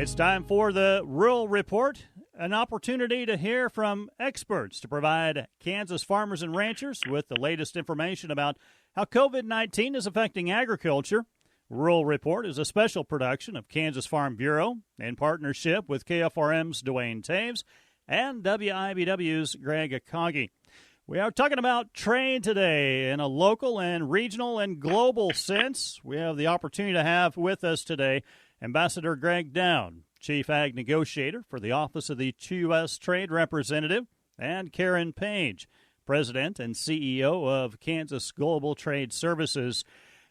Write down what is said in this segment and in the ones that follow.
It's time for the Rural Report, an opportunity to hear from experts to provide Kansas farmers and ranchers with the latest information about how COVID-19 is affecting agriculture. Rural Report is a special production of Kansas Farm Bureau in partnership with KFRM's Duane Toews and WIBW's Greg Doud. We are talking about trade today in a local and regional and global sense. We have the opportunity to have with us today Ambassador Gregg Doud, Chief Ag Negotiator for the Office of the U.S. Trade Representative, and Karyn Page, President and CEO of Kansas Global Trade Services.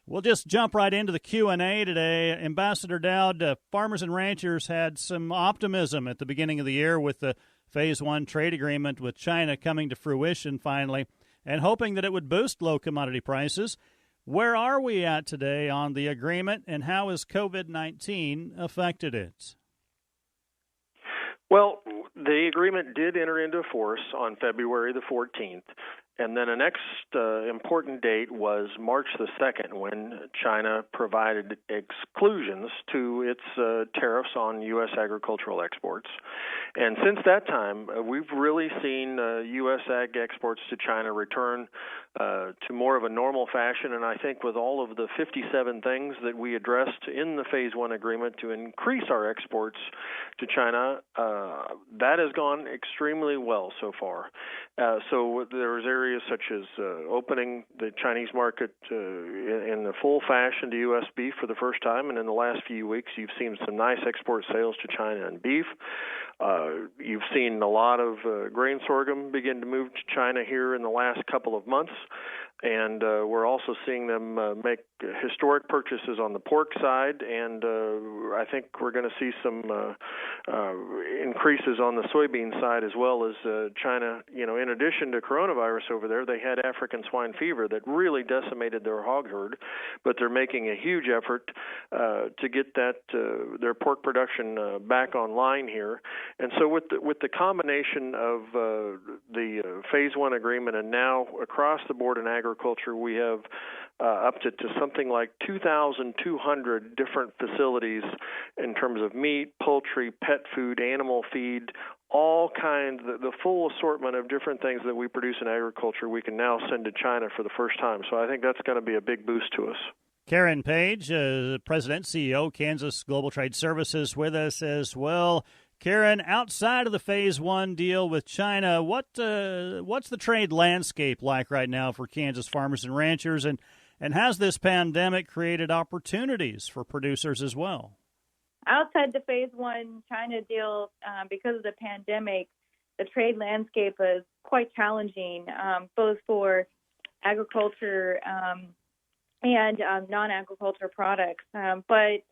We'll just jump right into the Q&A today. Ambassador Doud, farmers and ranchers had some optimism at the beginning of the year with the Phase 1 trade agreement with China coming to fruition finally, and hoping that it would boost low commodity prices. Where are we at today on the agreement, and how has COVID-19 affected it? Well, the agreement did enter into force on February the 14th, and then the next important date was March the 2nd, when China provided exclusions to its tariffs on U.S. agricultural exports. And since that time, we've really seen U.S. ag exports to China return to more of a normal fashion. And I think with all of the 57 things that we addressed in the Phase 1 agreement to increase our exports to China, that has gone extremely well so far. So there's areas such as opening the Chinese market in the full fashion to U.S. beef for the first time. And in the last few weeks, you've seen some nice export sales to China in beef. You've seen a lot of grain sorghum begin to move to China here in the last couple of months. And we're also seeing them make historic purchases on the pork side, and I think we're going to see some increases on the soybean side as well as China. You know, in addition to coronavirus over there, they had African swine fever that really decimated their hog herd, but they're making a huge effort to get that their pork production back online here. And so with the combination of the Phase 1 agreement and now across the board in agriculture, we have up to something like 2,200 different facilities in terms of meat, poultry, pet food, animal feed, all kinds, the full assortment of different things that we produce in agriculture we can now send to China for the first time. So I think that's going to be a big boost to us. Karyn Page, President, CEO, Kansas Global Trade Services, with us as well. Karyn, outside of the Phase 1 deal with China, what's the trade landscape like right now for Kansas farmers and ranchers, and has this pandemic created opportunities for producers as well? Outside the Phase 1 China deal, because of the pandemic, the trade landscape is quite challenging, both for agriculture and non-agriculture products. But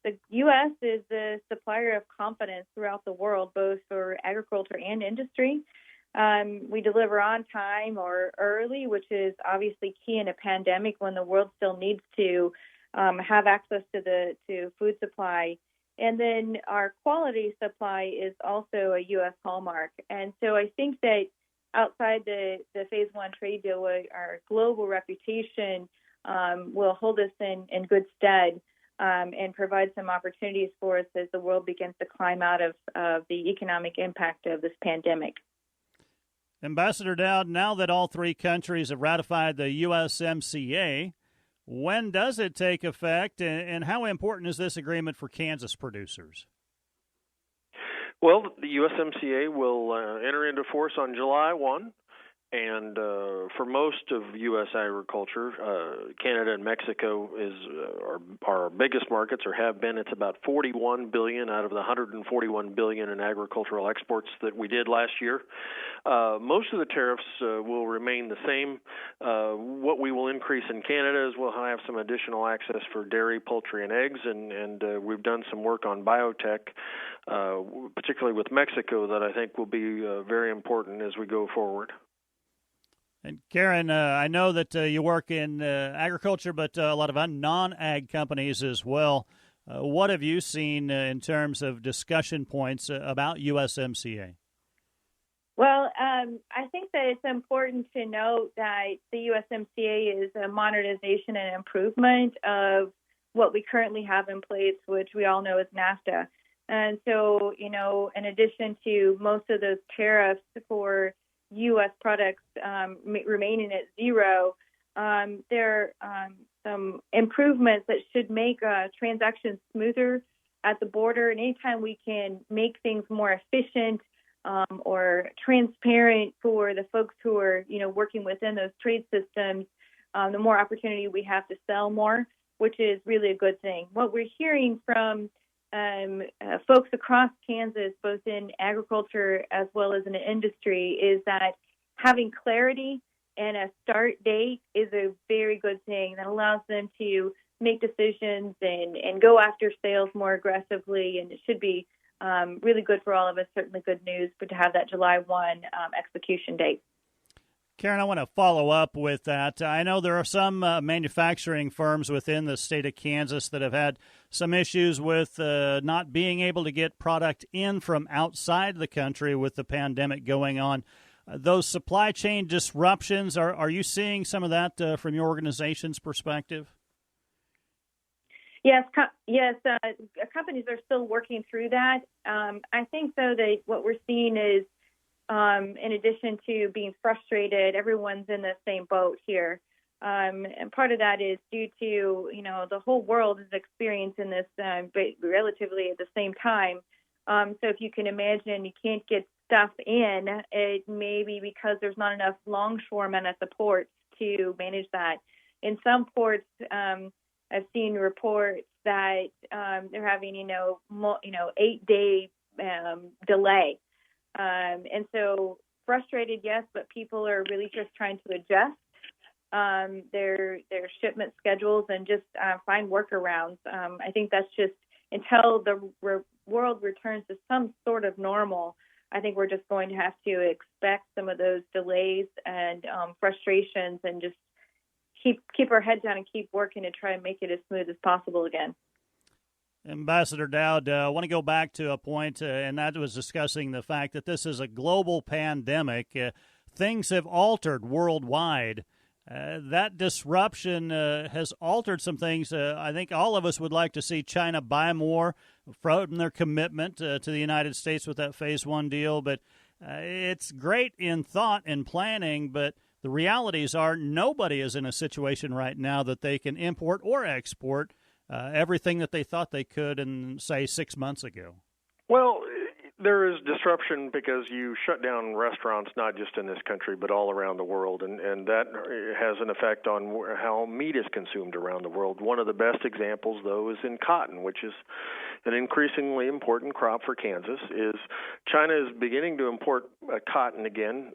the U.S. is the supplier of confidence throughout the world, both for agriculture and industry. We deliver on time or early, which is obviously key in a pandemic when the world still needs to have access to food supply. And then our quality supply is also a U.S. hallmark. And so I think that outside the Phase 1 trade deal, our global reputation will hold us in good stead. And provide some opportunities for us as the world begins to climb out of the economic impact of this pandemic. Ambassador Doud, now that all three countries have ratified the USMCA, when does it take effect, and how important is this agreement for Kansas producers? Well, the USMCA will enter into force on July 1. And for most of U.S. agriculture, Canada and Mexico are our biggest markets, or have been. It's about $41 billion out of the $141 billion in agricultural exports that we did last year. Most of the tariffs will remain the same. What we will increase in Canada is we'll have some additional access for dairy, poultry, and eggs, and we've done some work on biotech, particularly with Mexico, that I think will be very important as we go forward. And Karyn, I know that you work in agriculture, but a lot of non-ag companies as well. What have you seen in terms of discussion points about USMCA? Well, I think that it's important to note that the USMCA is a modernization and improvement of what we currently have in place, which we all know is NAFTA. And so, in addition to most of those tariffs for U.S. products remaining at zero, there are some improvements that should make transactions smoother at the border. And anytime we can make things more efficient or transparent for the folks who are, working within those trade systems, the more opportunity we have to sell more, which is really a good thing. What we're hearing from folks across Kansas, both in agriculture as well as in the industry, is that having clarity and a start date is a very good thing that allows them to make decisions and go after sales more aggressively. And it should be really good for all of us, certainly good news, but to have that July 1 execution date. Karyn, I want to follow up with that. I know there are some manufacturing firms within the state of Kansas that have had some issues with not being able to get product in from outside the country with the pandemic going on. Those supply chain disruptions, are you seeing some of that from your organization's perspective? Yes, companies are still working through that. I think, though, that what we're seeing is, in addition to being frustrated, everyone's in the same boat here. And part of that is due to, the whole world is experiencing this relatively at the same time. So if you can imagine you can't get stuff in, it may be because there's not enough longshoremen at the ports to manage that. In some ports, I've seen reports that they're having, 8-day delay. And so frustrated, yes, but people are really just trying to adjust their shipment schedules and just find workarounds. I think that's just until the world returns to some sort of normal. I think we're just going to have to expect some of those delays and frustrations and just keep our head down and keep working to try and make it as smooth as possible again. Ambassador Doud, I want to go back to a point, and that was discussing the fact that this is a global pandemic. Things have altered worldwide. That disruption has altered some things. I think all of us would like to see China buy more from their commitment to the United States with that Phase 1 deal. But it's great in thought and planning, but the realities are nobody is in a situation right now that they can import or export everything that they thought they could in, say, 6 months ago. Well, there is disruption because you shut down restaurants not just in this country but all around the world, and that has an effect on how meat is consumed around the world. One of the best examples, though, is in cotton, which is an increasingly important crop for Kansas. Is China is beginning to import cotton again.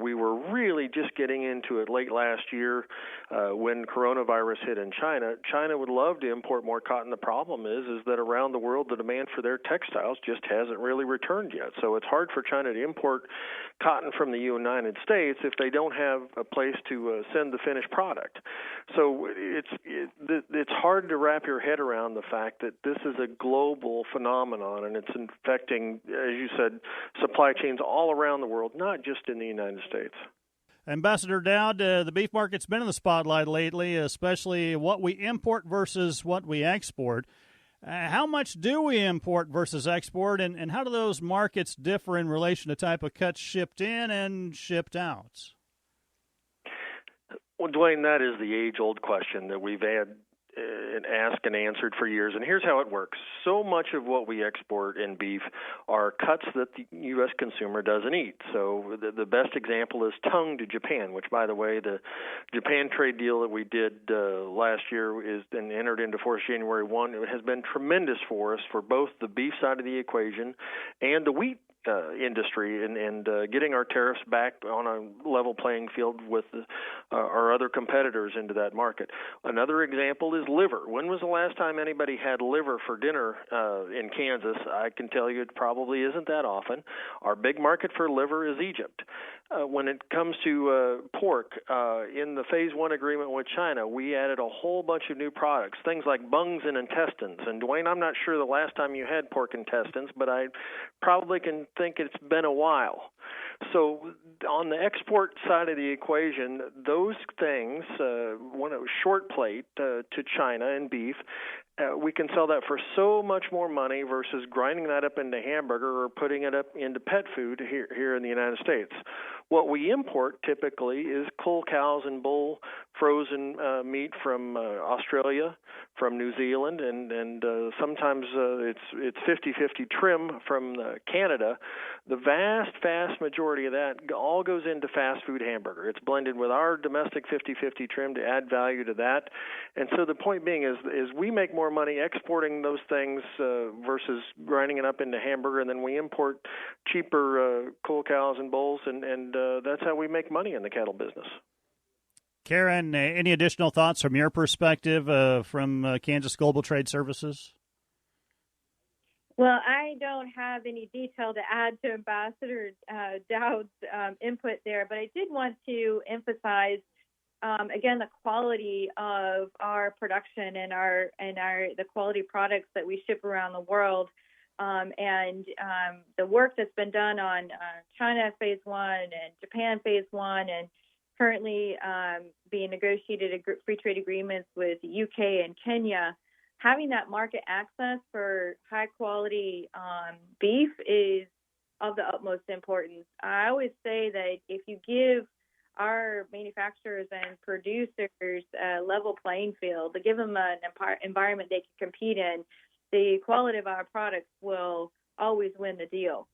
We were really just getting into it late last year when coronavirus hit in China. China would love to import more cotton. The problem is that around the world the demand for their textiles just hasn't really returned yet. So it's hard for China to import cotton from the United States if they don't have a place to send the finished product. So it's hard to wrap your head around the fact that this is a global phenomenon, and it's infecting, as you said, supply chains all around the world, not just in the United States. Ambassador Doud, the beef market's been in the spotlight lately, especially what we import versus what we export. How much do we import versus export, and how do those markets differ in relation to type of cuts shipped in and shipped out? Well, Duane, that is the age-old question that we've had asked and answered for years, and here's how it works. So much of what we export in beef are cuts that the U.S. consumer doesn't eat. So the best example is tongue to Japan, which, by the way, the Japan trade deal that we did last year is then entered into force January 1. It has been tremendous for us for both the beef side of the equation and the wheat industry and getting our tariffs back on a level playing field with our other competitors into that market. Another example is liver. When was the last time anybody had liver for dinner in Kansas? I can tell you it probably isn't that often. Our big market for liver is Egypt. When it comes to pork, in the Phase 1 agreement with China, we added a whole bunch of new products, things like bungs and intestines. And, Duane, I'm not sure the last time you had pork intestines, but I probably can think it's been a while. So on the export side of the equation, those things, short plate to China and beef, we can sell that for so much more money versus grinding that up into hamburger or putting it up into pet food here in the United States. What we import typically is cull cows and bull frozen meat from Australia, from New Zealand, and sometimes it's 50-50 trim from Canada. The vast majority of that all goes into fast food hamburger. It's blended with our domestic 50-50 trim to add value to that. And so the point being is we make more money exporting those things versus grinding it up into hamburger, and then we import cheaper cull cows and bulls, and that's how we make money in the cattle business. Karyn, any additional thoughts from your perspective from Kansas Global Trade Services? Well, I don't have any detail to add to Ambassador Doud's input there, but I did want to emphasize again the quality of our production and the quality products that we ship around the world, and the work that's been done on China Phase 1 and Japan Phase 1, and currently being negotiated free trade agreements with UK and Kenya. Having that market access for high quality beef is of the utmost importance. I always say that if you give our manufacturers and producers a level playing field, to give them an environment they can compete in, the quality of our products will always win the deal.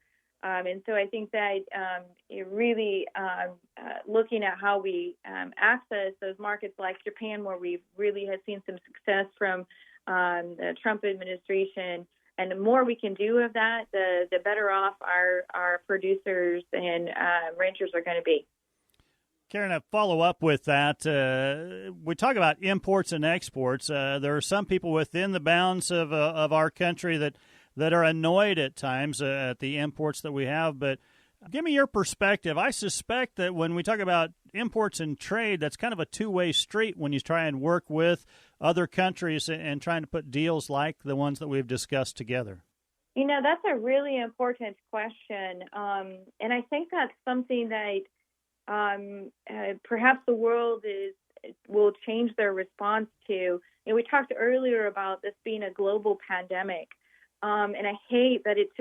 And so I think that really looking at how we access those markets like Japan, where we've really had seen some success from the Trump administration, and the more we can do of that, the better off our producers and ranchers are going to be. Karyn, a follow-up with that. We talk about imports and exports. There are some people within the bounds of our country that are annoyed at times at the imports that we have. But give me your perspective. I suspect that when we talk about imports and trade, that's kind of a two-way street when you try and work with other countries and trying to put deals like the ones that we've discussed together. You know, that's a really important question. And I think that's something that perhaps the world will change their response to. You know, we talked earlier about this being a global pandemic. And I hate that it's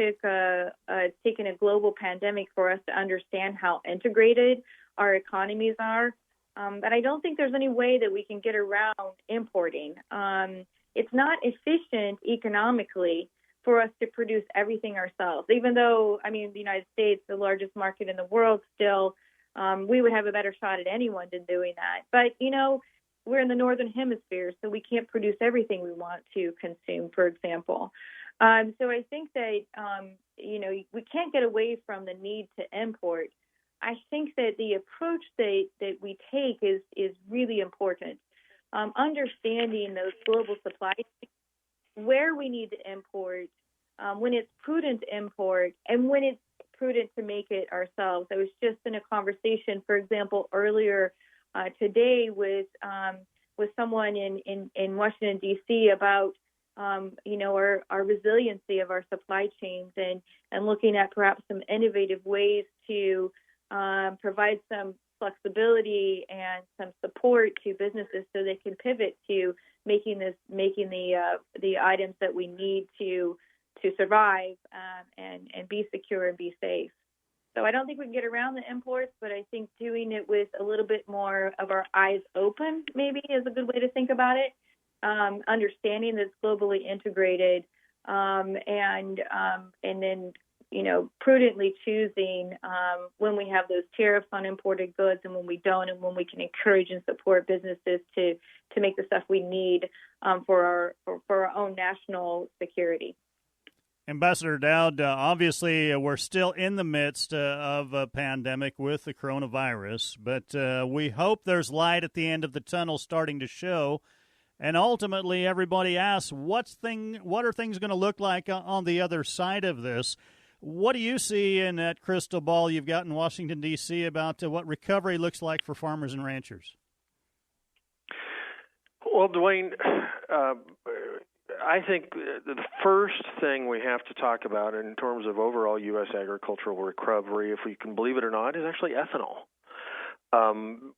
taken a global pandemic for us to understand how integrated our economies are. But I don't think there's any way that we can get around importing. It's not efficient economically for us to produce everything ourselves, even though, the United States, the largest market in the world still, we would have a better shot at anyone than doing that. But, we're in the Northern Hemisphere, so we can't produce everything we want to consume, for example. So I think that, we can't get away from the need to import. I think that the approach that we take is really important. Understanding those global supply chains, where we need to import, when it's prudent to import, and when it's prudent to make it ourselves. I was just in a conversation, for example, earlier today with someone in Washington, D.C. about our resiliency of our supply chains and looking at perhaps some innovative ways to provide some flexibility and some support to businesses so they can pivot to making the items that we need to survive and be secure and be safe. So I don't think we can get around the imports, but I think doing it with a little bit more of our eyes open maybe is a good way to think about it. Understanding that it's globally integrated, and then prudently choosing when we have those tariffs on imported goods and when we don't, and when we can encourage and support businesses to make the stuff we need for our own national security. Ambassador Doud, obviously we're still in the midst of a pandemic with the coronavirus, but we hope there's light at the end of the tunnel starting to show. And ultimately, everybody asks, what are things going to look like on the other side of this? What do you see in that crystal ball you've got in Washington, D.C. about what recovery looks like for farmers and ranchers? Well, Duane, I think the first thing we have to talk about in terms of overall U.S. agricultural recovery, if we can believe it or not, is actually ethanol.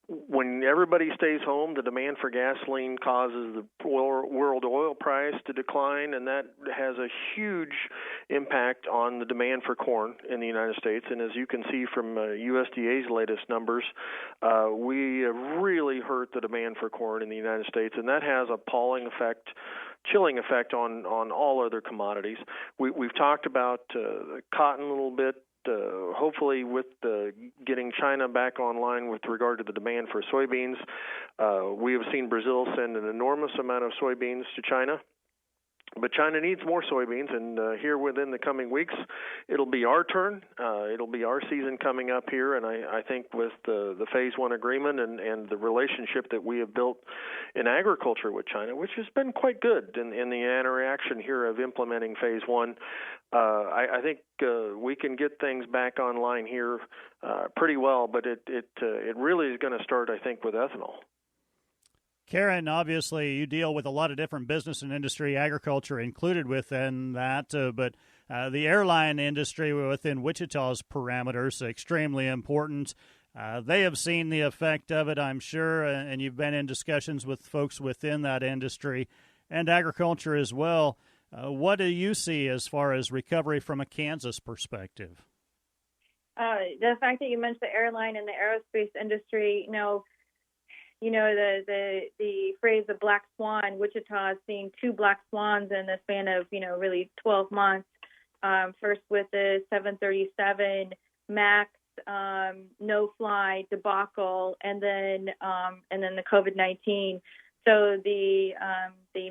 When everybody stays home, the demand for gasoline causes the world oil price to decline, and that has a huge impact on the demand for corn in the United States. And as you can see from USDA's latest numbers, we have really hurt the demand for corn in the United States, and that has a chilling effect on all other commodities. We've talked about cotton a little bit. Hopefully with getting China back online with regard to the demand for soybeans, we have seen Brazil send an enormous amount of soybeans to China. But China needs more soybeans, and here within the coming weeks, it'll be our turn. It'll be our season coming up here, and I think with the Phase 1 agreement and the relationship that we have built in agriculture with China, which has been quite good in the interaction here of implementing Phase 1, I think we can get things back online here pretty well, but it really is going to start, I think, with ethanol. Karyn, obviously you deal with a lot of different business and industry, agriculture included within that, but the airline industry within Wichita's parameters, extremely important. They have seen the effect of it, I'm sure, and you've been in discussions with folks within that industry and agriculture as well. What do you see as far as recovery from a Kansas perspective? The fact that you mentioned the airline and the aerospace industry, the phrase of black swan, Wichita is seeing two black swans in the span of, really 12 months. First with the 737 MAX no-fly debacle, and then the COVID-19. So the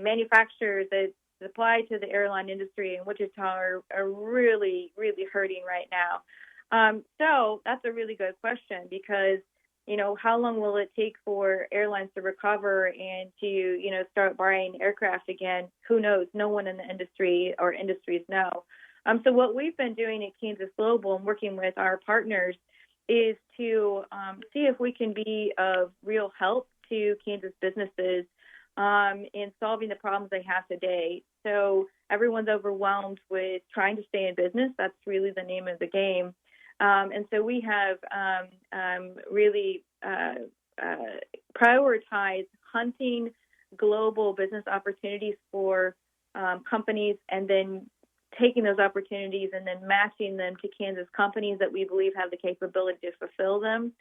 manufacturers that supply to the airline industry in Wichita are really, really hurting right now. So that's a really good question because how long will it take for airlines to recover and to, start buying aircraft again? Who knows? No one in the industry or industries know. So what we've been doing at Kansas Global and working with our partners is to see if we can be of real help to Kansas businesses in solving the problems they have today. So everyone's overwhelmed with trying to stay in business. That's really the name of the game. And so we have really prioritized hunting global business opportunities for companies and then taking those opportunities and then matching them to Kansas companies that we believe have the capability to fulfill them.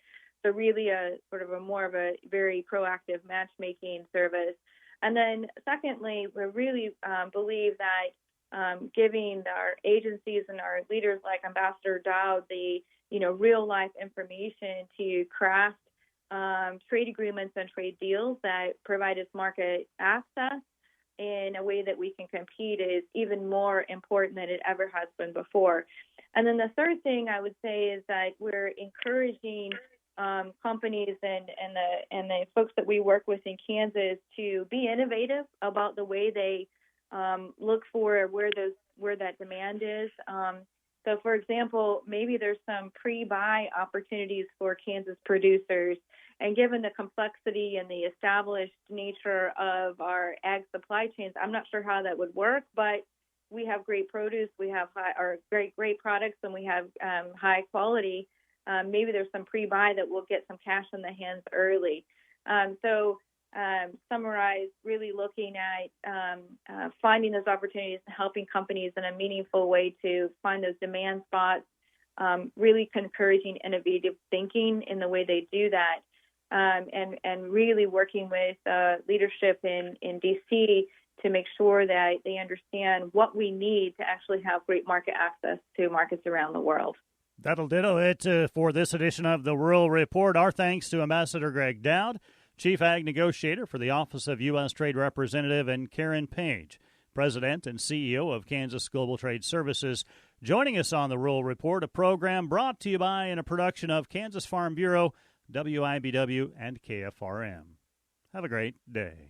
So really a sort of more of a very proactive matchmaking service. And then secondly, we really believe that giving our agencies and our leaders like Ambassador Doud the real life information to craft trade agreements and trade deals that provide us market access in a way that we can compete is even more important than it ever has been before. And then the third thing I would say is that we're encouraging companies and the folks that we work with in Kansas to be innovative about the way they look for where that demand is. So, for example, maybe there's some pre-buy opportunities for Kansas producers. And given the complexity and the established nature of our ag supply chains, I'm not sure how that would work, but we have great produce, we have great products, and we have high quality. Maybe there's some pre-buy that will get some cash in the hands early. Summarize, really looking at finding those opportunities and helping companies in a meaningful way to find those demand spots, really encouraging innovative thinking in the way they do that, and really working with leadership in D.C. to make sure that they understand what we need to actually have great market access to markets around the world. That'll ditto it for this edition of the Rural Report. Our thanks to Ambassador Gregg Doud, Chief Ag Negotiator for the Office of U.S. Trade Representative, and Karyn Page, President and CEO of Kansas Global Trade Services, joining us on the Rural Report, a program brought to you by and a production of Kansas Farm Bureau, WIBW, and KFRM. Have a great day.